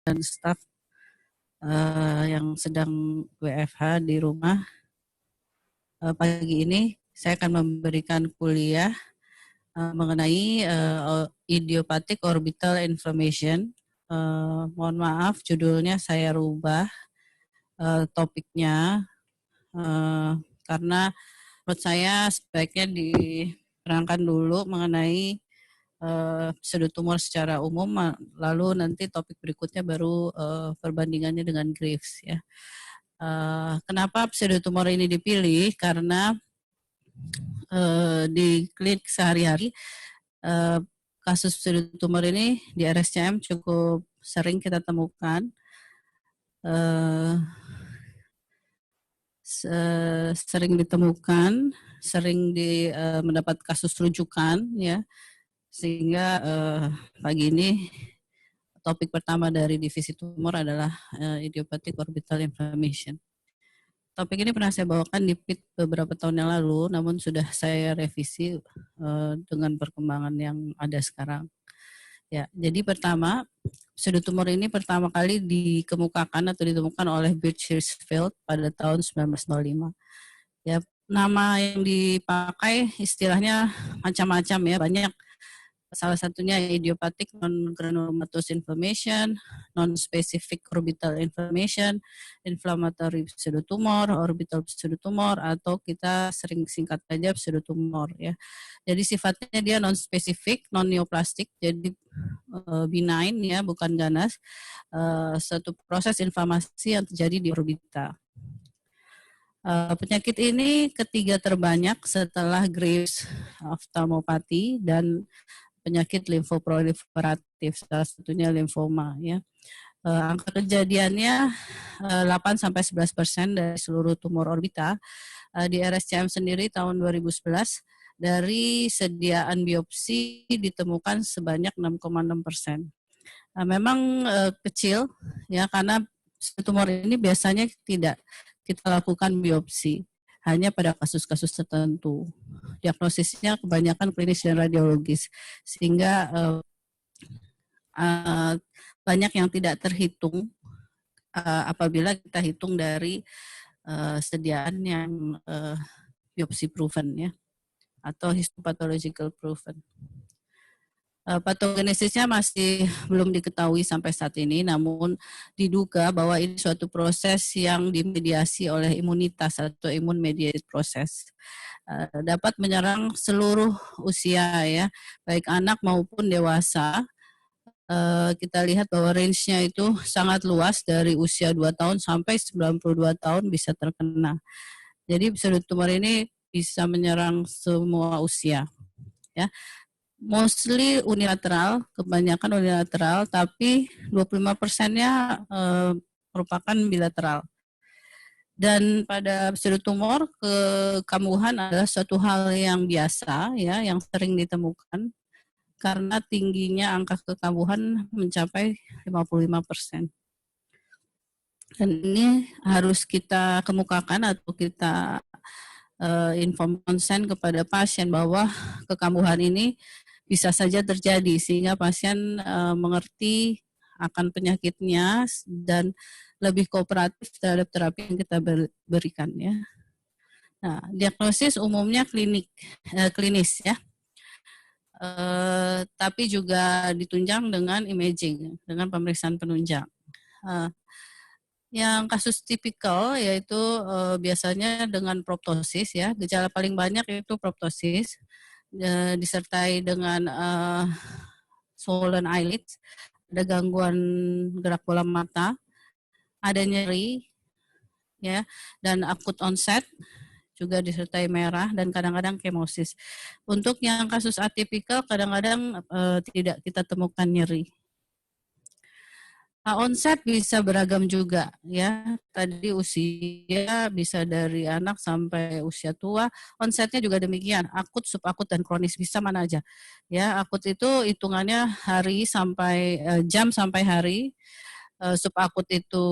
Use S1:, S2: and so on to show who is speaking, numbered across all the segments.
S1: dan staf yang sedang WFH di rumah. Pagi ini saya akan memberikan kuliah mengenai idiopathic orbital inflammation. Mohon maaf, judulnya saya rubah topiknya karena menurut saya sebaiknya diterangkan dulu mengenai pseudotumor secara umum, lalu nanti topik berikutnya baru perbandingannya dengan Graves ya. Kenapa pseudotumor ini dipilih? Karena di klinik sehari-hari kasus pseudotumor ini di RSCM cukup sering kita temukan. Sering ditemukan, sering mendapat kasus rujukan ya, sehingga pagi ini topik pertama dari divisi tumor adalah idiopathic orbital inflammation. Topik ini pernah saya bawakan di PIT beberapa tahun yang lalu, namun sudah saya revisi dengan perkembangan yang ada sekarang. Ya, jadi pertama, pseudotumor ini pertama kali dikemukakan atau ditemukan oleh Birch Hirschfeld pada tahun 1905. Ya, nama yang dipakai istilahnya macam-macam ya, banyak. Salah satunya idiopathic non-granulomatous inflammation, non-specific orbital inflammation, inflammatory pseudotumor, orbital pseudotumor, atau kita sering singkat saja pseudotumor ya. Jadi sifatnya dia non-spesifik, non-neoplastik, jadi benign ya, bukan ganas. Suatu proses inflamasi yang terjadi di orbita. Penyakit ini ketiga terbanyak setelah Graves' ophthalmopathy dan penyakit limfoproliferatif, salah satunya limfoma ya. Angka kejadiannya 8-11% dari seluruh tumor orbita. Di RSCM sendiri tahun 2011 dari sediaan biopsi ditemukan sebanyak 6,6%. Memang kecil ya, karena tumor ini biasanya tidak kita lakukan biopsi, hanya pada kasus-kasus tertentu. Diagnosisnya kebanyakan klinis dan radiologis, sehingga banyak yang tidak terhitung apabila kita hitung dari sediaan yang biopsi proven ya, atau histopathological proven. Patogenesisnya masih belum diketahui sampai saat ini, namun diduga bahwa ini suatu proses yang dimediasi oleh imunitas atau imun mediated process. Dapat menyerang seluruh usia ya, baik anak maupun dewasa. Kita lihat bahwa range-nya itu sangat luas, dari usia 2 tahun sampai 92 tahun bisa terkena. Jadi pseudotumor ini bisa menyerang semua usia ya. Mostly unilateral, kebanyakan unilateral, tapi 25%-nya merupakan bilateral. Dan pada pseudotumor, kekambuhan adalah suatu hal yang biasa ya, yang sering ditemukan karena tingginya angka kekambuhan mencapai 55%. Dan ini harus kita kemukakan atau kita inform konsen kepada pasien bahwa kekambuhan ini bisa saja terjadi, sehingga pasien mengerti akan penyakitnya dan lebih kooperatif terhadap terapi yang kita berikan ya. Nah, diagnosis umumnya klinis ya, tapi juga ditunjang dengan imaging, dengan pemeriksaan penunjang. Yang kasus tipikal yaitu biasanya dengan proptosis ya, gejala paling banyak itu proptosis, disertai dengan swollen eyelids, ada gangguan gerak bola mata, ada nyeri, ya, dan akut onset, juga disertai merah dan kadang-kadang kemosis. Untuk yang kasus atipikal kadang-kadang tidak kita temukan nyeri. Onset bisa beragam juga ya. Tadi usia bisa dari anak sampai usia tua. Onsetnya juga demikian. Akut, subakut, dan kronis, bisa mana aja. Ya, akut itu hitungannya hari sampai jam sampai hari. Subakut itu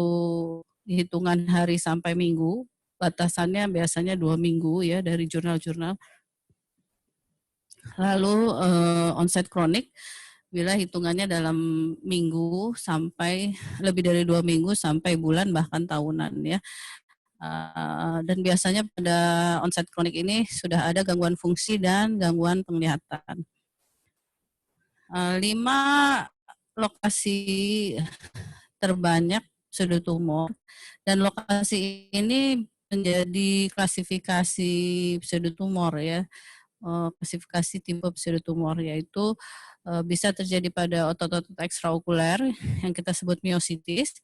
S1: hitungan hari sampai minggu. Batasannya biasanya 2 minggu ya dari jurnal-jurnal. Lalu onset kronik bila hitungannya dalam minggu sampai lebih dari 2 minggu sampai bulan bahkan tahunan ya. Dan biasanya pada onset kronik ini sudah ada gangguan fungsi dan gangguan penglihatan. 5 lokasi terbanyak pseudotumor dan lokasi ini menjadi klasifikasi pseudotumor ya. Klasifikasi tipe pseudotumor yaitu bisa terjadi pada otot-otot ekstraokuler yang kita sebut miositis,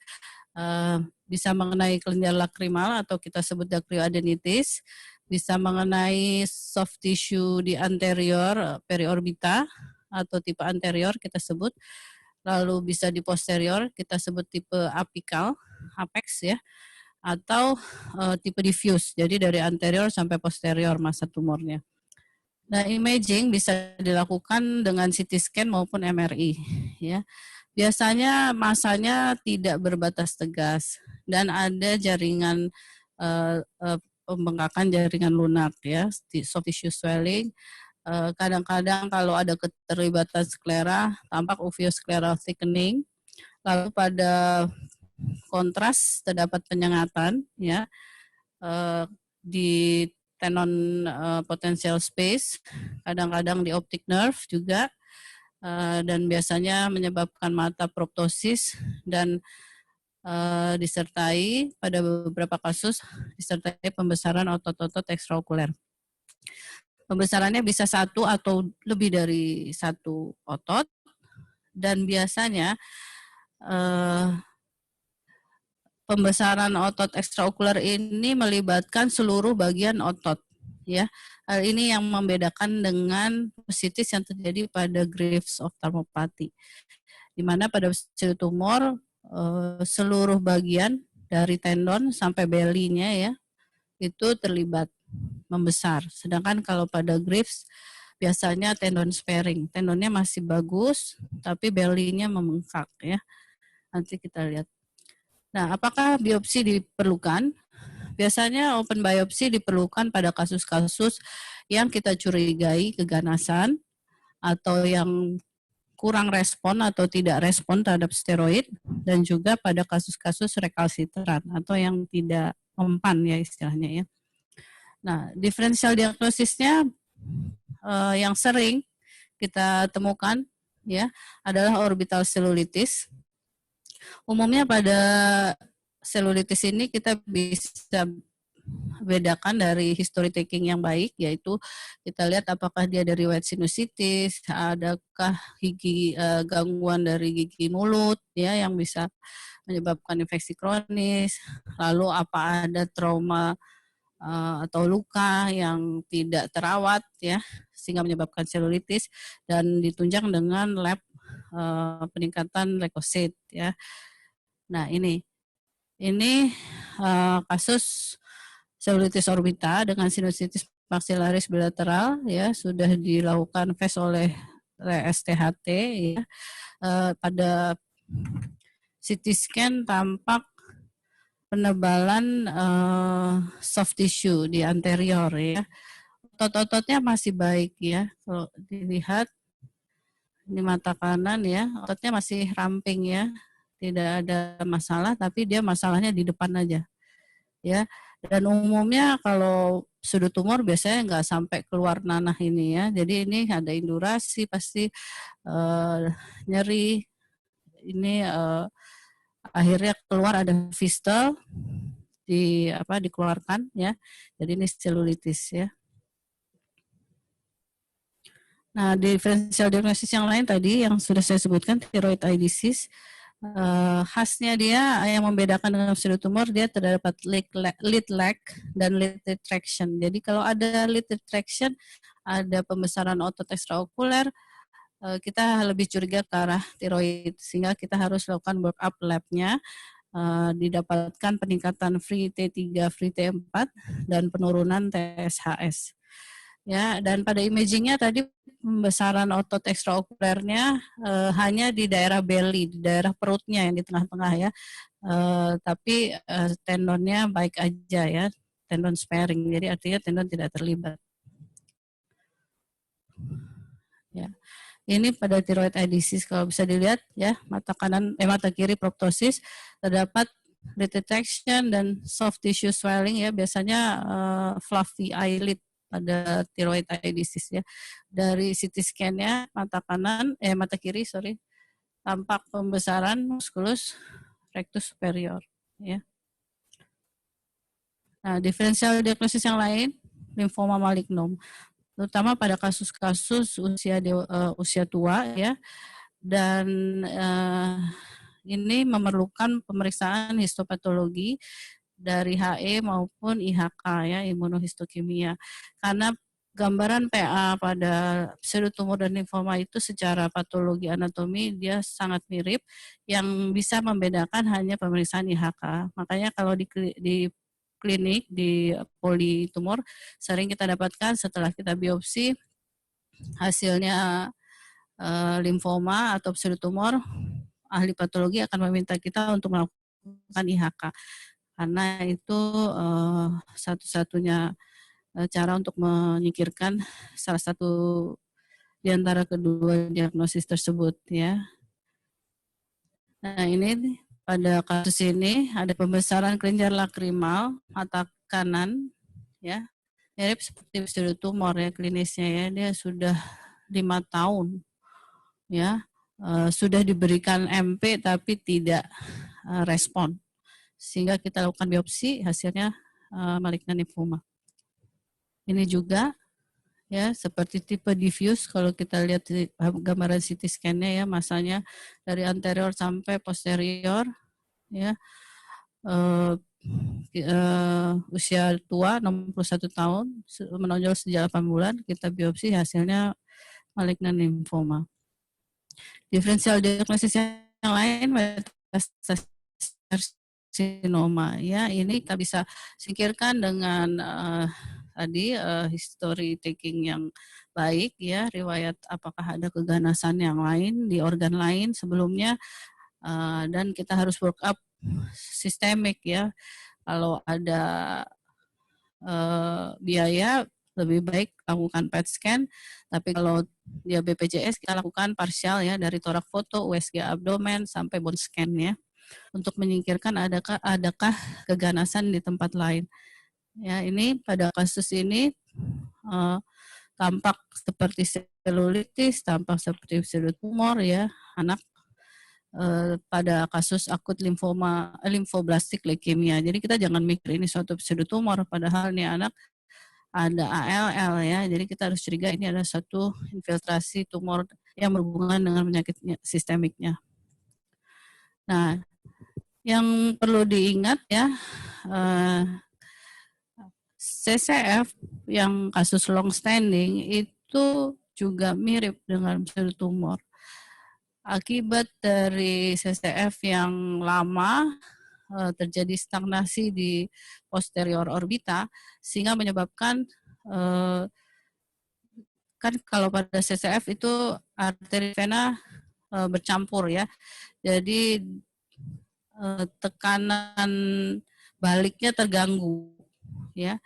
S1: bisa mengenai kelenjar lakrimal atau kita sebut dacryoadenitis, bisa mengenai soft tissue di anterior periorbita atau tipe anterior kita sebut, lalu bisa di posterior kita sebut tipe apikal, apex ya, atau tipe diffuse, jadi dari anterior sampai posterior masa tumornya. Nah, imaging bisa dilakukan dengan CT scan maupun MRI ya. Biasanya masanya tidak berbatas tegas dan ada jaringan pembengkakan jaringan lunak ya, soft tissue swelling. Kadang-kadang kalau ada keterlibatan sklera tampak uveoscleral thickening. Lalu pada kontras terdapat penyengatan ya di tenon potential space, kadang-kadang di optic nerve juga, dan biasanya menyebabkan mata proptosis dan disertai pada beberapa kasus disertai pembesaran otot-otot ekstraokuler. Pembesarannya bisa satu atau lebih dari satu otot dan biasanya pembesaran otot ekstraokuler ini melibatkan seluruh bagian otot ya. Hal ini yang membedakan dengan psitis yang terjadi pada Graves ophthalmopathy, di mana pada pseudotumor seluruh bagian dari tendon sampai belly-nya ya itu terlibat membesar. Sedangkan kalau pada Graves biasanya tendon sparing, tendonnya masih bagus tapi belly-nya membengkak ya. Nanti kita lihat. Nah, apakah biopsi diperlukan? Biasanya open biopsi diperlukan pada kasus-kasus yang kita curigai keganasan atau yang kurang respon atau tidak respon terhadap steroid, dan juga pada kasus-kasus rekalsitran atau yang tidak mempan ya istilahnya ya. Nah, diferensial diagnosisnya yang sering kita temukan ya adalah orbital selulitis. Umumnya pada selulitis ini kita bisa bedakan dari history taking yang baik, yaitu kita lihat apakah dia dari white sinusitis, adakah gangguan dari gigi mulut ya yang bisa menyebabkan infeksi kronis, lalu apa ada trauma atau luka yang tidak terawat ya sehingga menyebabkan selulitis, dan ditunjang dengan lab peningkatan leukosit ya. Nah, ini kasus selulitis orbita dengan sinusitis maxillaris bilateral ya, sudah dilakukan FAST oleh STHT ya. Pada CT scan tampak penebalan soft tissue di anterior ya. Otot-ototnya masih baik ya. Kalau dilihat di mata kanan ya, ototnya masih ramping ya. Tidak ada masalah, tapi dia masalahnya di depan aja ya. Dan umumnya kalau pseudotumor biasanya nggak sampai keluar nanah ini ya. Jadi ini ada indurasi pasti nyeri. Ini akhirnya keluar ada fistel dikeluarkan ya. Jadi ini selulitis ya. Nah, differential diagnosis yang lain tadi yang sudah saya sebutkan, thyroid eye disease, khasnya dia yang membedakan dengan pseudotumor, dia terdapat lid lag dan lid retraction. Jadi kalau ada lid retraction, ada pembesaran otot ekstraokuler, kita lebih curiga ke arah tiroid, sehingga kita harus lakukan workup labnya, didapatkan peningkatan free T3, free T4, dan penurunan TSHS. Ya, dan pada imagingnya tadi pembesaran otot ekstraokulernya hanya di daerah belly, di daerah perutnya yang di tengah-tengah ya, tapi tendonnya baik aja ya, tendon sparing, jadi artinya tendon tidak terlibat. Ya. Ini pada thyroid eye disease, kalau bisa dilihat ya, mata kiri proptosis, terdapat detection dan soft tissue swelling ya, biasanya fluffy eyelid pada thyroid eye disease ya. Dari CT scan-nya mata kiri tampak pembesaran musculus rectus superior ya. Nah, diferensial diagnosis yang lain, limfoma malignum, terutama pada kasus-kasus usia tua ya, dan ini memerlukan pemeriksaan histopatologi dari HE maupun IHK ya, imunohistokimia, karena gambaran PA pada pseudotumor dan limfoma itu secara patologi anatomi dia sangat mirip, yang bisa membedakan hanya pemeriksaan IHK. Makanya kalau di klinik di politumor sering kita dapatkan setelah kita biopsi hasilnya limfoma atau pseudotumor, ahli patologi akan meminta kita untuk melakukan IHK karena itu satu-satunya cara untuk menyingkirkan salah satu di antara kedua diagnosis tersebut ya. Nah, ini pada kasus ini ada pembesaran kelenjar lakrimal mata kanan ya, mirip seperti pseudotumor ya klinisnya ya, dia sudah 5 tahun ya, sudah diberikan MP tapi tidak respon, sehingga kita lakukan biopsi, hasilnya malignan limfoma. Ini juga ya seperti tipe diffuse, kalau kita lihat di gambaran CT scan-nya ya, masanya dari anterior sampai posterior ya, usia tua 61 tahun, menonjol sejak 8 bulan, kita biopsi hasilnya malignan limfoma. Diferensial diagnosis yang lain, metastasis karsinoma ya, ini kita bisa singkirkan dengan tadi history taking yang baik ya, riwayat apakah ada keganasan yang lain di organ lain sebelumnya, dan kita harus work up sistemik ya. Kalau ada biaya lebih baik lakukan PET scan, tapi kalau dia BPJS kita lakukan parsial ya, dari torak foto, USG abdomen sampai bone scan ya, untuk menyingkirkan adakah keganasan di tempat lain. Ya, ini pada kasus ini tampak seperti selulitis, tampak seperti pseudotumor ya, anak pada kasus akut limfoblastik leukemia. Jadi kita jangan mikir ini suatu pseudotumor, padahal ini anak ada ALL ya. Jadi kita harus curiga ini ada satu infiltrasi tumor yang berhubungan dengan penyakit sistemiknya. Nah, yang perlu diingat ya, CCF yang kasus long standing itu juga mirip dengan pseudotumor. Akibat dari CCF yang lama, terjadi stagnasi di posterior orbita, sehingga menyebabkan kan kalau pada CCF itu arteri vena bercampur ya, jadi tekanan baliknya terganggu ya,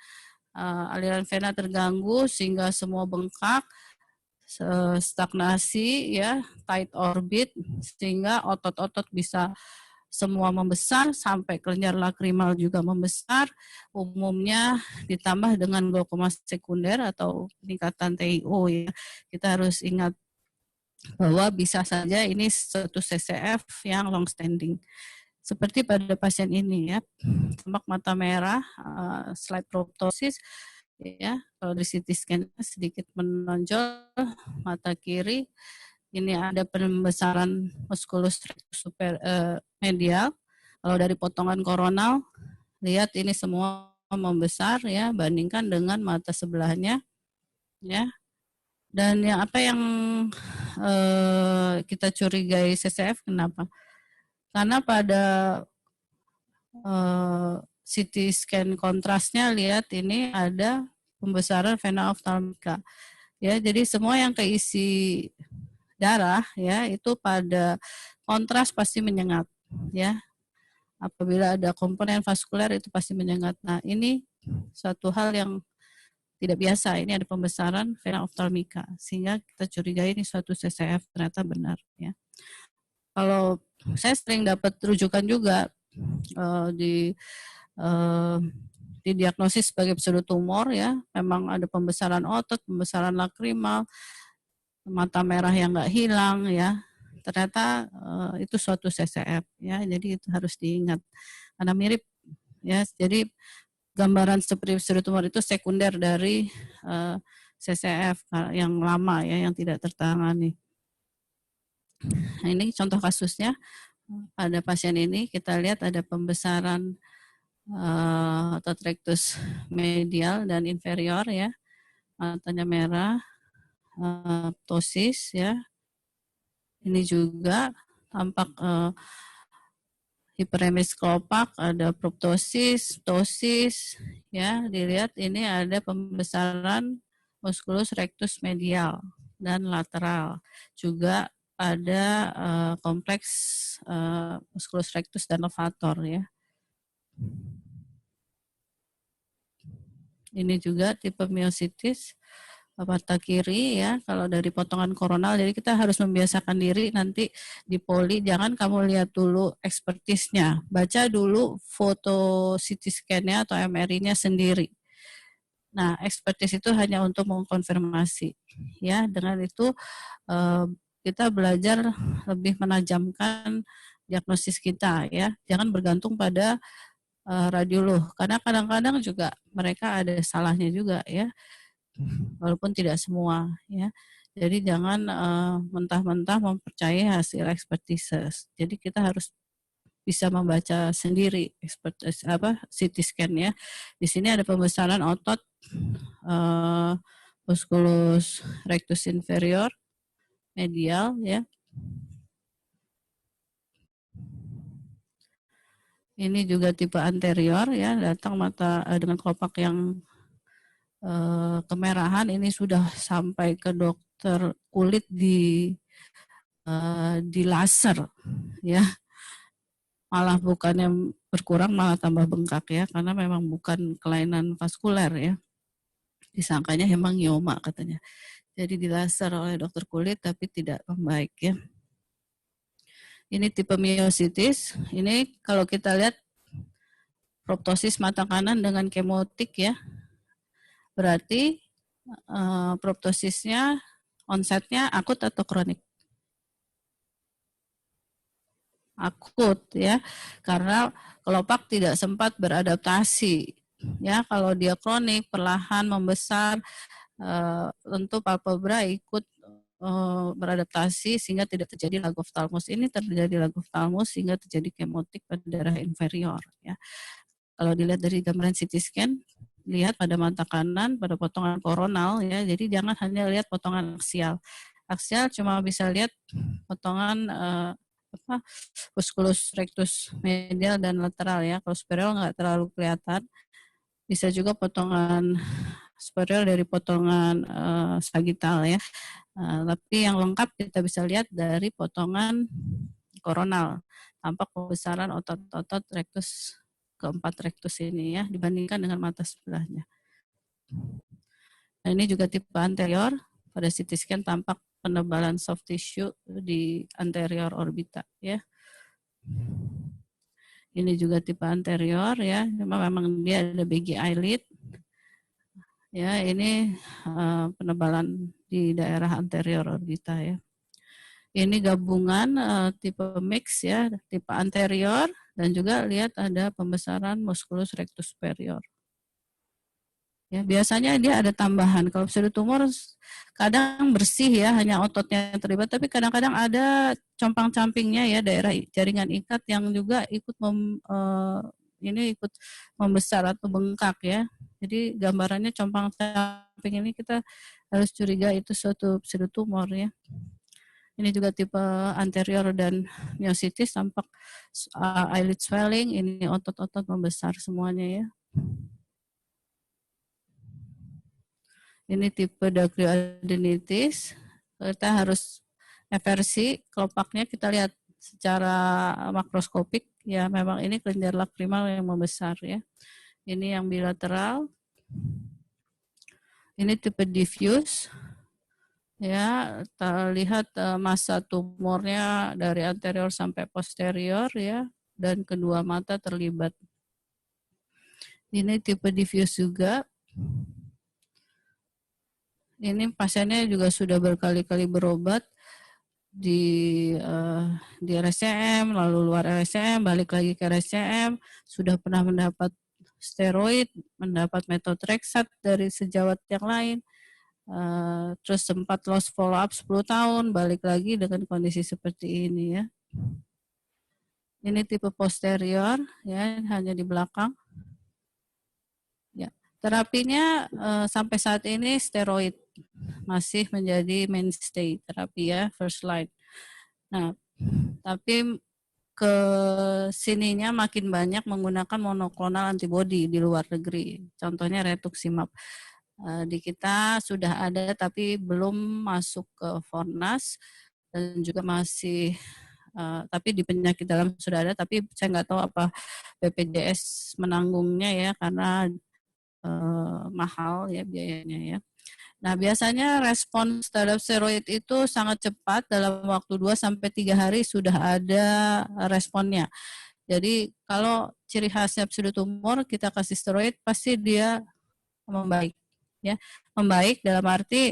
S1: aliran vena terganggu sehingga semua bengkak, stagnasi ya, tight orbit, sehingga otot-otot bisa semua membesar, sampai kelenjar lakrimal juga membesar, umumnya ditambah dengan glaukoma sekunder atau peningkatan TIO ya. Kita harus ingat bahwa bisa saja ini suatu CCF yang long standing. Seperti pada pasien ini ya, tampak mata merah, slight proptosis ya, kalau di CT scan sedikit menonjol mata kiri. Ini ada pembesaran musculus medial. Kalau dari potongan koronal, lihat ini semua membesar ya, bandingkan dengan mata sebelahnya ya. Dan yang kita curigai CCF, kenapa? Karena pada CT scan kontrasnya, lihat ini ada pembesaran vena ophthalmica ya, jadi semua yang keisi darah ya itu pada kontras pasti menyengat ya, apabila ada komponen vaskuler itu pasti menyengat. Nah, ini suatu hal yang tidak biasa, ini ada pembesaran vena ophthalmica, sehingga kita curigai ini suatu CCF, ternyata benar ya. Kalau saya sering dapat rujukan juga di didiagnosis sebagai pseudotumor ya, memang ada pembesaran otot, pembesaran lakrimal, mata merah yang nggak hilang ya, ternyata itu suatu CCF ya, jadi itu harus diingat karena mirip ya. Jadi gambaran seperti pseudotumor itu sekunder dari CCF yang lama ya, yang tidak tertangani. Nah, ini contoh kasusnya, pada pasien ini kita lihat ada pembesaran otot rectus medial dan inferior ya, matanya merah, ptosis ya. Ini juga tampak hiperemesis kelopak, ada proptosis, ptosis ya. Dilihat ini ada pembesaran musculus rectus medial dan lateral. Juga ada kompleks musculus rectus dan levator ya. Ini juga tipe miositis mata kiri ya, kalau dari potongan koronal. Jadi kita harus membiasakan diri nanti di poli, jangan kamu lihat dulu ekspertisnya, baca dulu foto CT scan-nya atau MRI-nya sendiri. Nah, ekspertis itu hanya untuk mengkonfirmasi ya. Dengan itu kita belajar lebih menajamkan diagnosis kita ya. Jangan bergantung pada radiolog, karena kadang-kadang juga mereka ada salahnya juga ya, walaupun tidak semua ya. Jadi jangan mentah-mentah mempercayai hasil ekspertises. Jadi kita harus bisa membaca sendiri ekspertis CT scan ya. Di sini ada pembesaran otot musculus rectus inferior medial ya. Ini juga tipe anterior ya, datang mata dengan kelopak yang kemerahan. Ini sudah sampai ke dokter kulit di laser ya, malah bukannya berkurang malah tambah bengkak ya, karena memang bukan kelainan vaskuler ya, disangkanya hemangioma katanya. Jadi di laser oleh dokter kulit tapi tidak membaik ya. Ini tipe miositis. Ini kalau kita lihat proptosis mata kanan dengan kemotik ya, berarti proptosisnya onsetnya akut atau kronik? Akut ya, karena kelopak tidak sempat beradaptasi ya. Kalau dia kronik perlahan membesar, tentu palpebra ikut beradaptasi sehingga tidak terjadi lagophthalmos. Ini terjadi lagophthalmos sehingga terjadi kemotik pada daerah inferior ya. Kalau dilihat dari gambaran CT scan, lihat pada mata kanan pada potongan koronal ya. Jadi jangan hanya lihat potongan aksial. Aksial cuma bisa lihat potongan musculus rectus medial dan lateral ya. Kalau superior nggak terlalu kelihatan. Bisa juga potongan superior dari potongan sagittal ya. Tapi yang lengkap kita bisa lihat dari potongan koronal. Tampak pembesaran otot-otot rectus keempat rectus ini ya, dibandingkan dengan mata sebelahnya. Nah, ini juga tipe anterior. Pada CT scan tampak penebalan soft tissue di anterior orbita ya. Ini juga tipe anterior ya, memang dia ada baggy eyelid. Ya, ini penebalan di daerah anterior orbita ya. Ini gabungan tipe mix ya, tipe anterior dan juga lihat ada pembesaran musculus rectus superior. Ya, biasanya dia ada tambahan. Kalau pseudotumor kadang bersih ya, hanya ototnya yang terlibat, tapi kadang-kadang ada compang-campingnya ya, daerah jaringan ikat yang juga ikut ikut membesar atau bengkak ya. Jadi gambarannya compang-camping ini kita harus curiga itu suatu pseudotumor ya. Ini juga tipe anterior dan miositis, tampak eyelid swelling, ini otot-otot membesar semuanya ya. Ini tipe dacryoadenitis. Kita harus eversi kelopaknya, kita lihat secara makroskopik ya, memang ini kelenjar lakrimal yang membesar ya. Ini yang bilateral. Ini tipe diffuse, ya, terlihat massa tumornya dari anterior sampai posterior, ya, dan kedua mata terlibat. Ini tipe diffuse juga. Ini pasiennya juga sudah berkali-kali berobat di RSCM, lalu luar RSCM, balik lagi ke RSCM, sudah pernah mendapat steroid, mendapat methotrexate dari sejawat yang lain, terus sempat lost follow up 10 tahun, balik lagi dengan kondisi seperti ini, ya. Ini tipe posterior, ya, hanya di belakang. Ya, terapinya sampai saat ini steroid masih menjadi mainstay terapi, ya, first line. Nah, tapi ke sininya makin banyak menggunakan monoklonal antibody di luar negeri. Contohnya rituximab. Di kita sudah ada tapi belum masuk ke Fornas dan juga masih tapi di penyakit dalam sudah ada, tapi saya nggak tahu apa BPJS menanggungnya, ya, karena mahal, ya, biayanya, ya. Nah, biasanya respon terhadap steroid itu sangat cepat, dalam waktu 2-3 hari sudah ada responnya. Jadi kalau ciri khasnya pseudotumor, kita kasih steroid pasti dia membaik, ya. Membaik dalam arti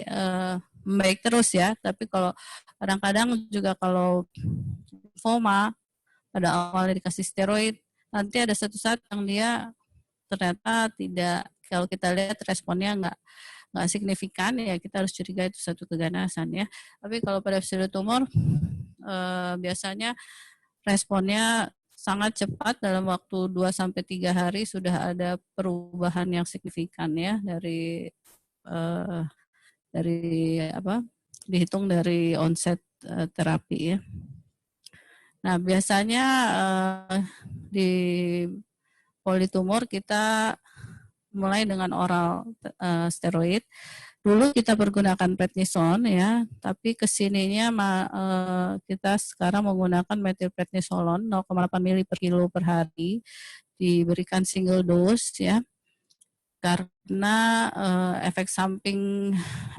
S1: membaik terus, ya. Tapi kalau kadang-kadang juga kalau lymphoma pada awalnya dikasih steroid, nanti ada satu saat yang dia ternyata tidak, kalau kita lihat responnya nggak signifikan, ya, kita harus curiga itu satu keganasan, ya. Tapi kalau pada pseudotumor biasanya responnya sangat cepat, dalam waktu 2-3 hari sudah ada perubahan yang signifikan, ya, dari apa? Dihitung dari onset terapi, ya. Nah, biasanya di politumor kita mulai dengan oral steroid. Dulu kita pergunakan prednison, ya, tapi kesininya kita sekarang menggunakan metilprednisolon 0,8 mili per kilo per hari, diberikan single dose, ya, karena efek samping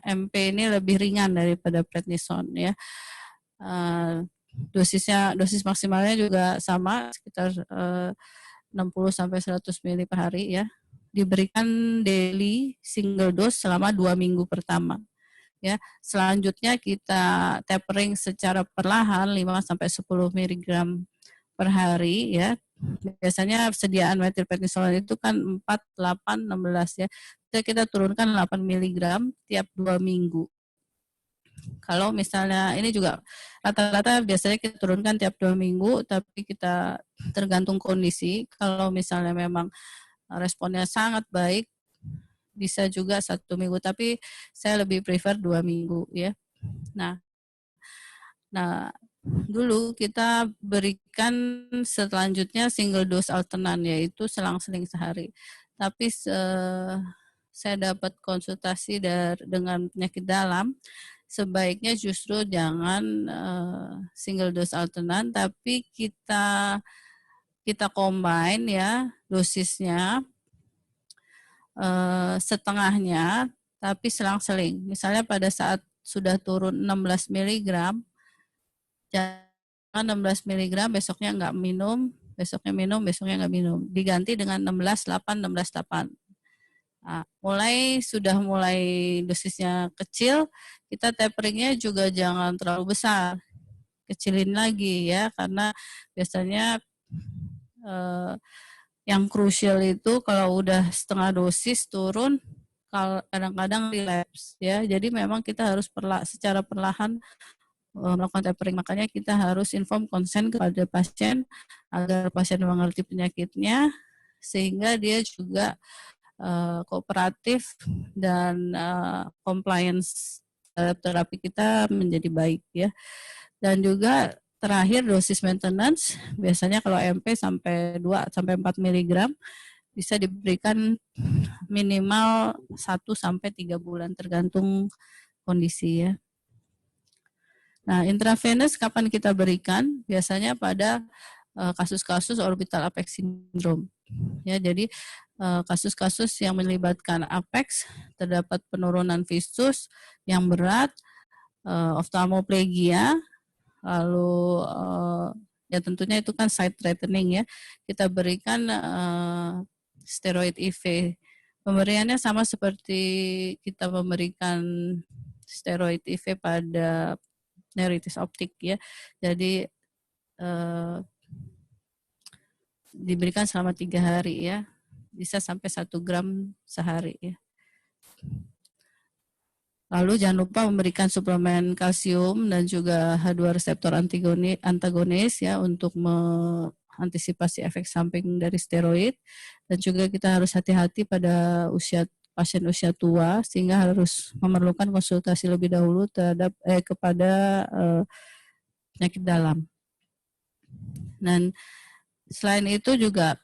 S1: MP ini lebih ringan daripada prednison, ya. Dosis maksimalnya juga sama, sekitar 60-100 mili per hari, ya. Diberikan daily single dose selama 2 minggu pertama, ya. Selanjutnya kita tapering secara perlahan 5-10 mg per hari, ya. Biasanya sediaan metilprednisolon itu kan 4, 8, 16, ya. Kita turunkan 8 mg tiap 2 minggu. Kalau misalnya ini juga rata-rata biasanya kita turunkan tiap 2 minggu, tapi kita tergantung kondisi. Kalau misalnya memang responnya sangat baik, bisa juga 1 minggu, tapi saya lebih prefer 2 minggu, ya. Nah, dulu kita berikan selanjutnya single dose alternan, yaitu selang-seling sehari. Tapi saya dapat konsultasi dengan penyakit dalam, sebaiknya justru jangan single dose alternan, tapi kita combine, ya, dosisnya setengahnya, tapi selang-seling. Misalnya pada saat sudah turun 16 mg, jangan 16 mg besoknya nggak minum, besoknya minum, besoknya nggak minum. Diganti dengan 16-8, 16-8. Nah, sudah mulai dosisnya kecil, kita taperingnya juga jangan terlalu besar, kecilin lagi, ya, karena biasanya yang krusial itu kalau udah setengah dosis turun, kadang-kadang relapse, ya. Jadi memang kita harus secara perlahan melakukan tapering. Makanya kita harus inform consent kepada pasien agar pasien mengerti penyakitnya, sehingga dia juga kooperatif dan compliance terhadap terapi kita menjadi baik, ya. Dan juga terakhir dosis maintenance, biasanya kalau MP sampai 2-4 mg bisa diberikan minimal 1-3 bulan tergantung kondisi, ya. Nah, intravenous kapan kita berikan? Biasanya pada kasus-kasus orbital apex syndrome, ya. Jadi kasus-kasus yang melibatkan apex, terdapat penurunan visus yang berat, oftalmoplegia, lalu ya tentunya itu kan site threatening ya. Kita berikan steroid IV. Pemberiannya sama seperti kita memberikan steroid IV pada neuritis optik ya. Jadi diberikan selama 3 hari ya. Bisa sampai 1 gram sehari ya. Lalu jangan lupa memberikan suplemen kalsium dan juga H2 reseptor antagonis ya untuk mengantisipasi efek samping dari steroid. Dan juga kita harus hati-hati pada pasien usia tua sehingga harus memerlukan konsultasi lebih dahulu kepada penyakit dalam. Dan selain itu juga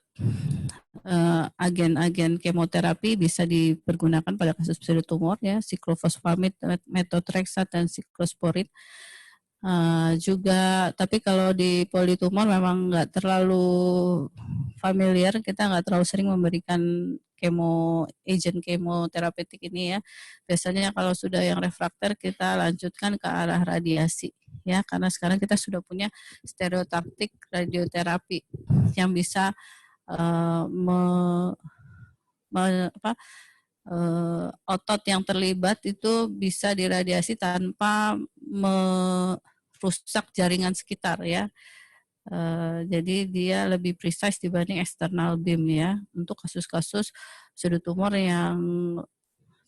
S1: agen-agen kemoterapi bisa dipergunakan pada kasus pseudotumor ya, siklofosfamid, methotrexate dan siklosporin. Juga tapi kalau di politumor memang nggak terlalu familiar, kita nggak terlalu sering memberikan agent kemoterapeutik ini ya. Biasanya kalau sudah yang refrakter kita lanjutkan ke arah radiasi ya, karena sekarang kita sudah punya stereotaktik radioterapi yang bisa otot yang terlibat itu bisa diradiasi tanpa merusak jaringan sekitar ya. Jadi dia lebih precise dibanding external beam ya untuk kasus-kasus pseudotumor yang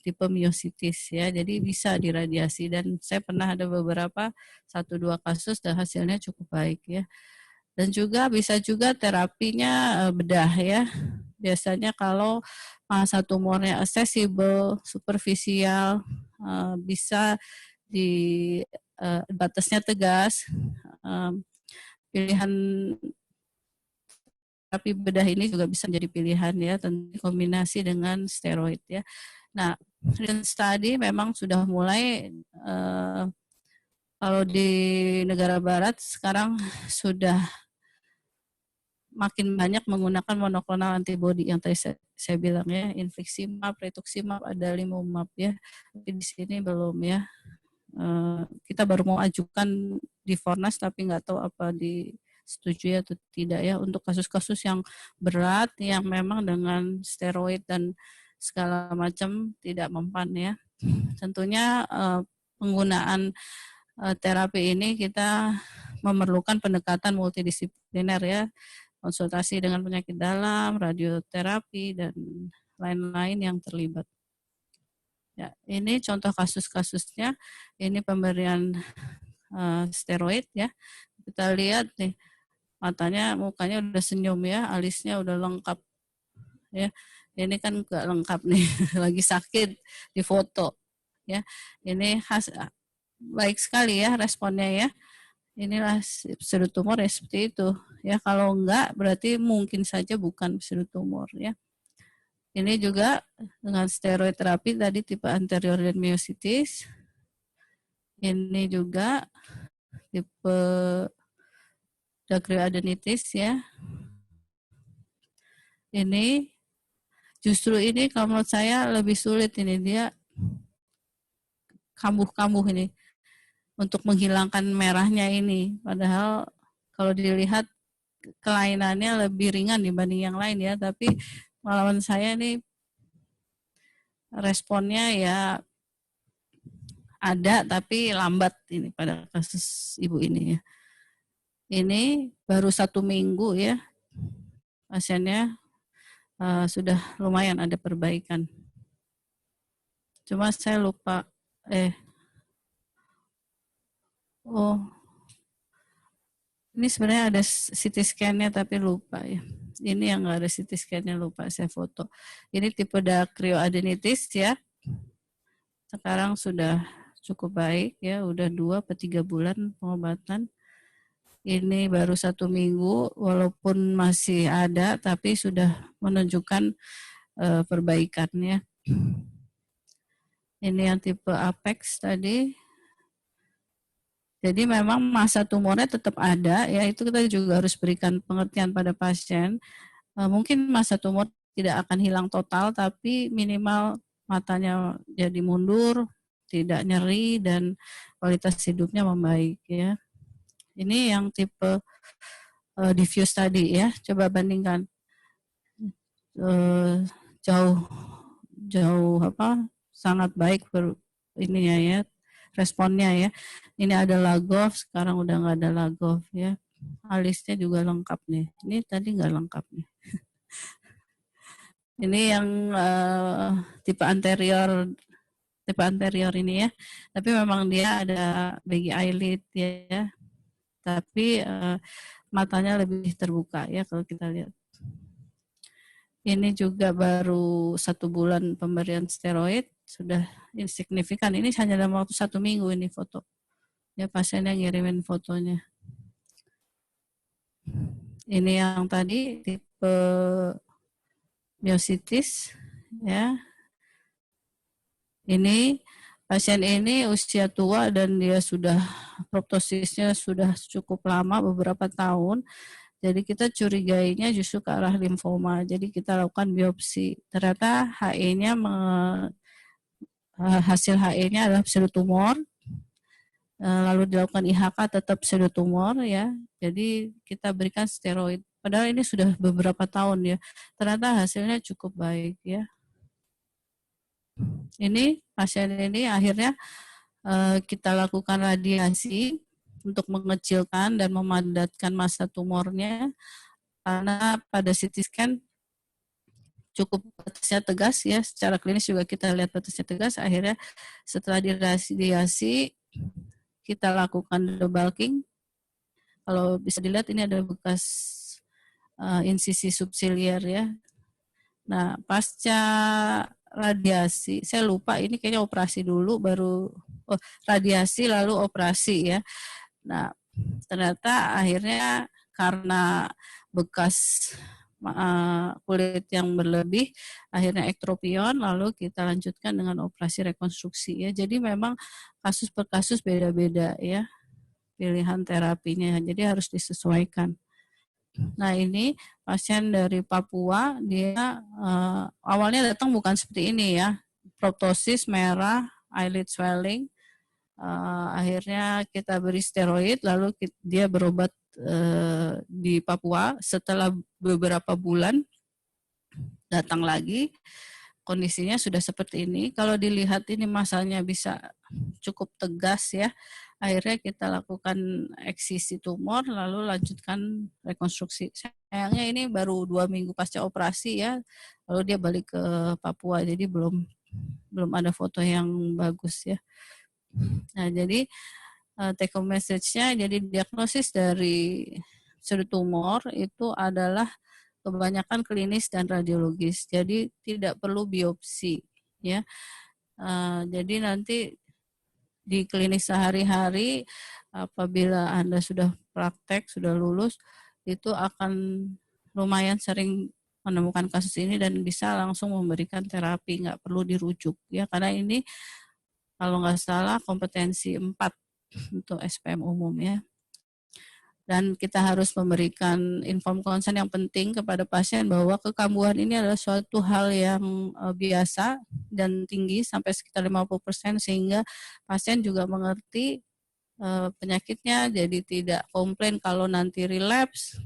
S1: tipe miositis ya. Jadi bisa diradiasi dan saya pernah ada beberapa 1-2 kasus dan hasilnya cukup baik ya. Dan juga bisa juga terapinya bedah ya. Biasanya kalau masa tumornya accessible, superficial, bisa di batasnya tegas, pilihan terapi bedah ini juga bisa menjadi pilihan ya, tentu kombinasi dengan steroid ya. Nah, study memang sudah mulai kalau di negara barat sekarang sudah makin banyak menggunakan monoklonal antibody yang tadi saya bilang ya, infliximab, rituximab, adalimumab ya. Tapi di sini belum ya. Kita baru mau ajukan di Fornas tapi nggak tahu apa disetujui atau tidak ya untuk kasus-kasus yang berat yang memang dengan steroid dan segala macam tidak mempan ya. Tentunya penggunaan terapi ini kita memerlukan pendekatan multidisipliner ya, konsultasi dengan penyakit dalam, radioterapi, dan lain-lain yang terlibat. Ya, ini contoh kasus-kasusnya. Ini pemberian steroid ya. Kita lihat nih, mukanya udah senyum ya, alisnya udah lengkap ya. Ini kan nggak lengkap nih, lagi sakit di foto ya. Ini baik sekali ya responnya ya. Inilah pseudotumor ya seperti itu ya. Kalau enggak berarti mungkin saja bukan pseudotumor ya. Ini juga dengan steroid terapi tadi tipe anterior dan myositis. Ini juga tipe dacryoadenitis ya. Ini justru ini kalau menurut saya lebih sulit, ini dia kambuh-kambuh ini untuk menghilangkan merahnya ini. Padahal kalau dilihat kelainannya lebih ringan dibanding yang lain ya, tapi pengalaman saya nih responnya ya ada tapi lambat ini pada kasus ibu ini ya. Ini baru 1 minggu ya pasiennya sudah lumayan ada perbaikan. Cuma saya lupa ini sebenarnya ada CT scan-nya tapi lupa ya. Ini yang nggak ada CT scan-nya, lupa saya foto. Ini tipe dacryoadenitis ya. Sekarang sudah cukup baik ya, udah 2-3 bulan pengobatan. Ini baru 1 minggu, walaupun masih ada tapi sudah menunjukkan perbaikannya. Ini yang tipe apex tadi. Jadi memang masa tumornya tetap ada ya, itu kita juga harus berikan pengertian pada pasien. Mungkin masa tumor tidak akan hilang total, tapi minimal matanya jadi mundur, tidak nyeri, dan kualitas hidupnya membaik ya. Ini yang tipe diffuse tadi ya. Coba bandingkan jauh sangat baik ininya ya, responnya ya. Ini ada Lagov, sekarang udah nggak ada Lagov ya. Alisnya juga lengkap nih. Ini tadi nggak lengkap nih. Ini yang tipe anterior ini ya. Tapi memang dia ada baggy eyelid ya. Tapi matanya lebih terbuka ya kalau kita lihat. Ini juga baru 1 bulan pemberian steroid, sudah signifikan. Ini hanya dalam waktu 1 minggu ini foto. Ya, pasiennya ngirimin fotonya. Ini yang tadi tipe myositis ya. Ini pasien ini usia tua dan dia sudah proptosisnya sudah cukup lama, beberapa tahun. Jadi kita curigainya justru ke arah limfoma. Jadi kita lakukan biopsi. Ternyata HE-nya hasil HE-nya adalah pseudotumor. Lalu dilakukan IHK tetap pseudotumor ya. Jadi kita berikan steroid. Padahal ini sudah beberapa tahun ya. Ternyata hasilnya cukup baik ya. Ini pasien ini akhirnya kita lakukan radiasi untuk mengecilkan dan memadatkan massa tumornya, karena pada CT scan cukup batasnya tegas ya, secara klinis juga kita lihat batasnya tegas. Akhirnya setelah diradiasi kita lakukan debulking. Kalau bisa dilihat ini ada bekas insisi subsiliar ya. Nah, pasca radiasi, saya lupa ini kayaknya operasi dulu baru radiasi lalu operasi ya. Nah, ternyata akhirnya karena bekas kulit yang berlebih, akhirnya ektropion, lalu kita lanjutkan dengan operasi rekonstruksi ya. Jadi memang kasus per kasus beda-beda ya pilihan terapinya, jadi harus disesuaikan. Nah, ini pasien dari Papua, dia awalnya datang bukan seperti ini ya, proptosis merah, eyelid swelling. Akhirnya kita beri steroid, lalu dia berobat di Papua. Setelah beberapa bulan datang lagi, kondisinya sudah seperti ini. Kalau dilihat ini masanya bisa cukup tegas ya. Akhirnya kita lakukan eksisi tumor, lalu lanjutkan rekonstruksi. Sayangnya ini baru 2 minggu pasca operasi ya, lalu dia balik ke Papua, jadi belum ada foto yang bagus ya. Nah, jadi take home message-nya, jadi diagnosis dari pseudotumor itu adalah kebanyakan klinis dan radiologis. Jadi tidak perlu biopsi ya. Jadi nanti di klinik sehari-hari apabila Anda sudah praktek, sudah lulus, itu akan lumayan sering menemukan kasus ini dan bisa langsung memberikan terapi, nggak perlu dirujuk ya, karena ini kalau nggak salah kompetensi 4 untuk SPM umum ya. Dan kita harus memberikan inform consent yang penting kepada pasien bahwa kekambuhan ini adalah suatu hal yang biasa dan tinggi sampai sekitar 50%, sehingga pasien juga mengerti penyakitnya, jadi tidak komplain kalau nanti relapse,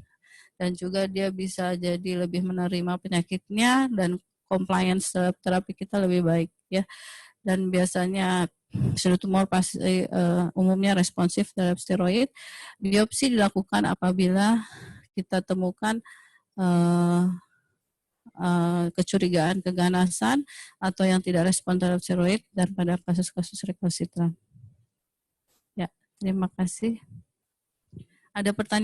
S1: dan juga dia bisa jadi lebih menerima penyakitnya dan compliance terapi kita lebih baik ya. Dan biasanya pseudotumor umumnya responsif terhadap steroid. Biopsi dilakukan apabila kita temukan kecurigaan keganasan atau yang tidak respon terhadap steroid, dan pada kasus-kasus rekalsitran. Ya, terima kasih. Ada pertanyaan?